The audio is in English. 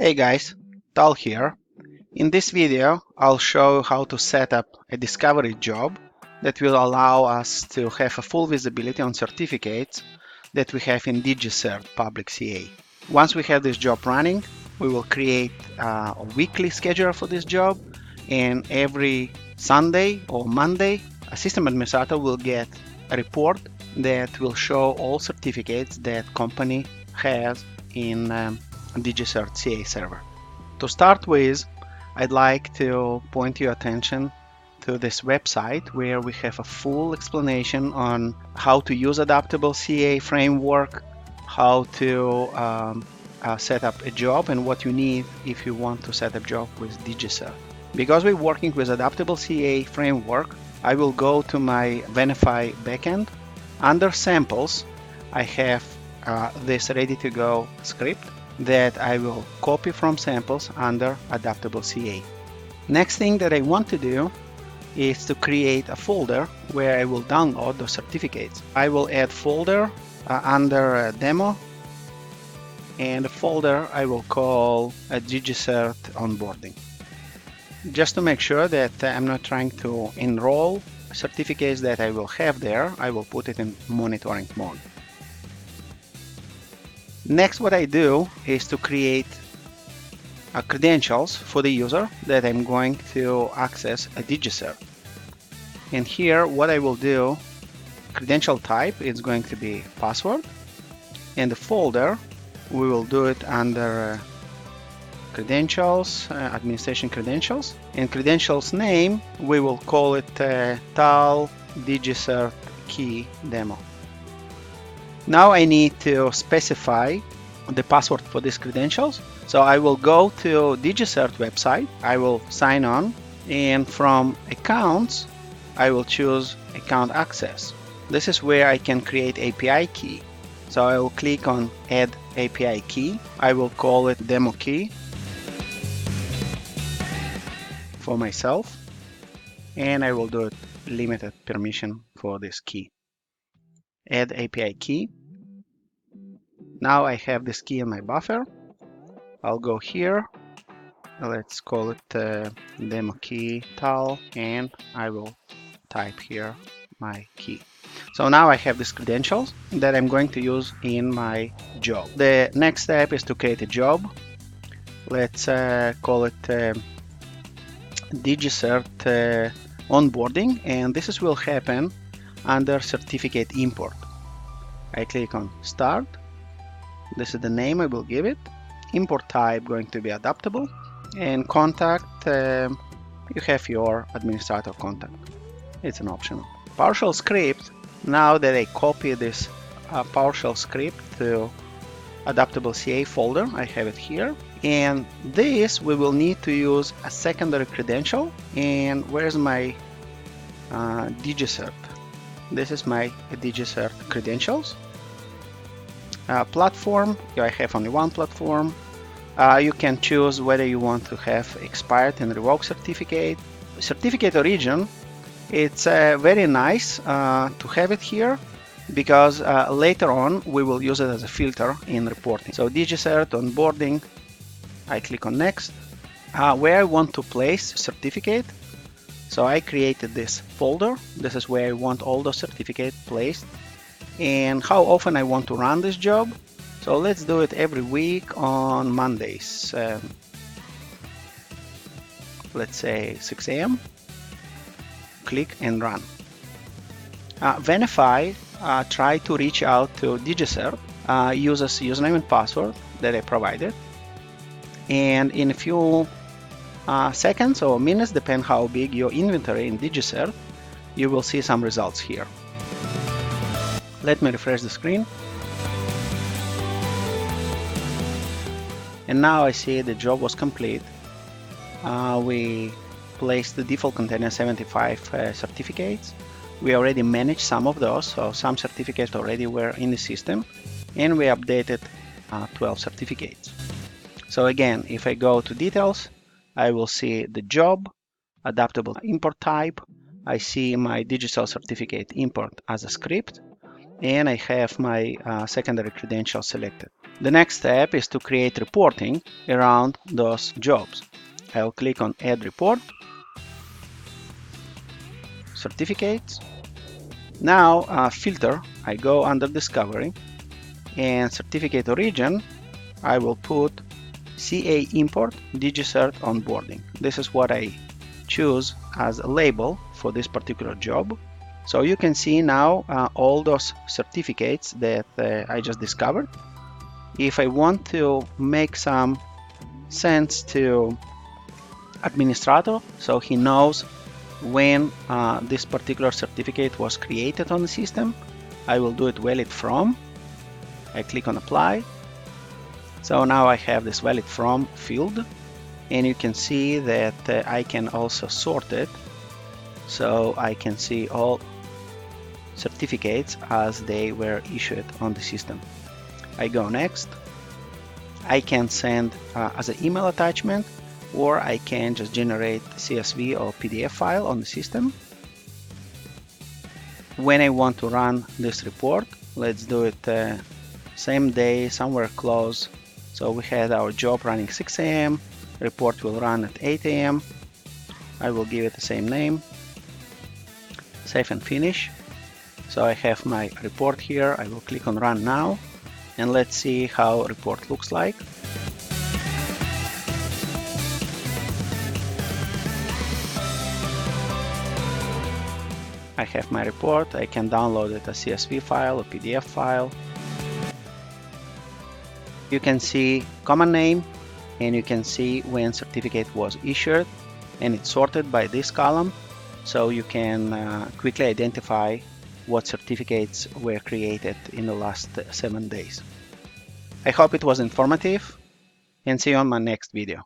Hey guys, Tal here. In this video, I'll show how to set up a discovery job that will allow us to have a full visibility on certificates that we have in DigiCert Public CA. Once we have this job running, we will create a weekly schedule for this job, and every Sunday or Monday, a system administrator will get a report that will show all certificates that company has in DigiCert CA server. To start with, I'd like to point your attention to this website where we have a full explanation on how to use adaptable CA framework, how to set up a job, and what you need if you want to set up a job with DigiCert. Because we're working with adaptable CA framework, I will go to my Venafi backend. Under samples, I have this ready-to-go script that I will copy from samples under adaptable CA. Next thing that I want to do is to create a folder where I will download those certificates. I will add folder under demo, and the folder I will call DigiCert onboarding. Just to make sure that I'm not trying to enroll certificates that I will have there, I will put it in monitoring mode. Next, what I do is to create credentials for the user that I'm going to access a DigiCert. And here, what I will do, credential type is going to be password, and the folder, we will do it under credentials, administration credentials, and credentials name, we will call it TAL DigiCert key demo. Now I need to specify the password for these credentials. So I will go to DigiCert website, I will sign on, and from accounts, I will choose account access. This is where I can create API key. So I will click on add API key. I will call it demo key for myself, and I will do it limited permission for this key. Add API key. Now I have this key in my buffer. I'll go here. Let's call it demo key tal, and I will type here my key. So now I have these credentials that I'm going to use in my job. The next step is to create a job. Let's call it DigiCert onboarding, and this will happen under certificate import. I click on start. This is the name I will give it. Import type going to be adaptable, and contact, you have your administrator contact. It's an optional. PowerShell script. Now that I copy this PowerShell script to adaptable CA folder, I have it here. And this we will need to use a secondary credential. And where's my DigiCert? This is my DigiCert credentials. Platform, I have only one platform. You can choose whether you want to have expired and revoked certificate. Certificate origin, it's very nice to have it here because later on we will use it as a filter in reporting. So DigiCert onboarding, I click on next. Where I want to place certificate, so I created this folder. This is where I want all the certificates placed, and how often I want to run this job. So let's do it every week on Mondays. Let's say 6 a.m. Click and run. Venafi try to reach out to DigiCert, uses username and password that I provided, and in a few seconds or minutes, depend how big your inventory in DigiCert, you will see some results here. Let me refresh the screen. And now I see the job was complete. We placed the default container 75 certificates. We already managed some of those, so some certificates already were in the system, and we updated 12 certificates. So again, if I go to details, I will see the job, adaptable import type. I see my DigiCert certificate import as a script, and I have my secondary credential selected. The next step is to create reporting around those jobs. I'll click on Add Report, Certificates. Now filter, I go under Discovery, and Certificate Origin, I will put CA Import DigiCert Onboarding. This is what I choose as a label for this particular job. So you can see now all those certificates that I just discovered. If I want to make some sense to administrator, so he knows when this particular certificate was created on the system, I will do it valid from. I click on Apply. So now I have this valid from field, and you can see that I can also sort it, so I can see all certificates as they were issued on the system. I go next. I can send as an email attachment, or I can just generate CSV or PDF file on the system. When I want to run this report, let's do it same day, somewhere close. So we had our job running 6 a.m. Report will run at 8 a.m. I will give it the same name. Save and finish. So I have my report here. I will click on Run Now, and let's see how report looks like. I have my report. I can download it as CSV file or PDF file. You can see common name, and you can see when certificate was issued, and it's sorted by this column, so you can quickly identify what certificates were created in the last 7 days. I hope it was informative, and see you on my next video.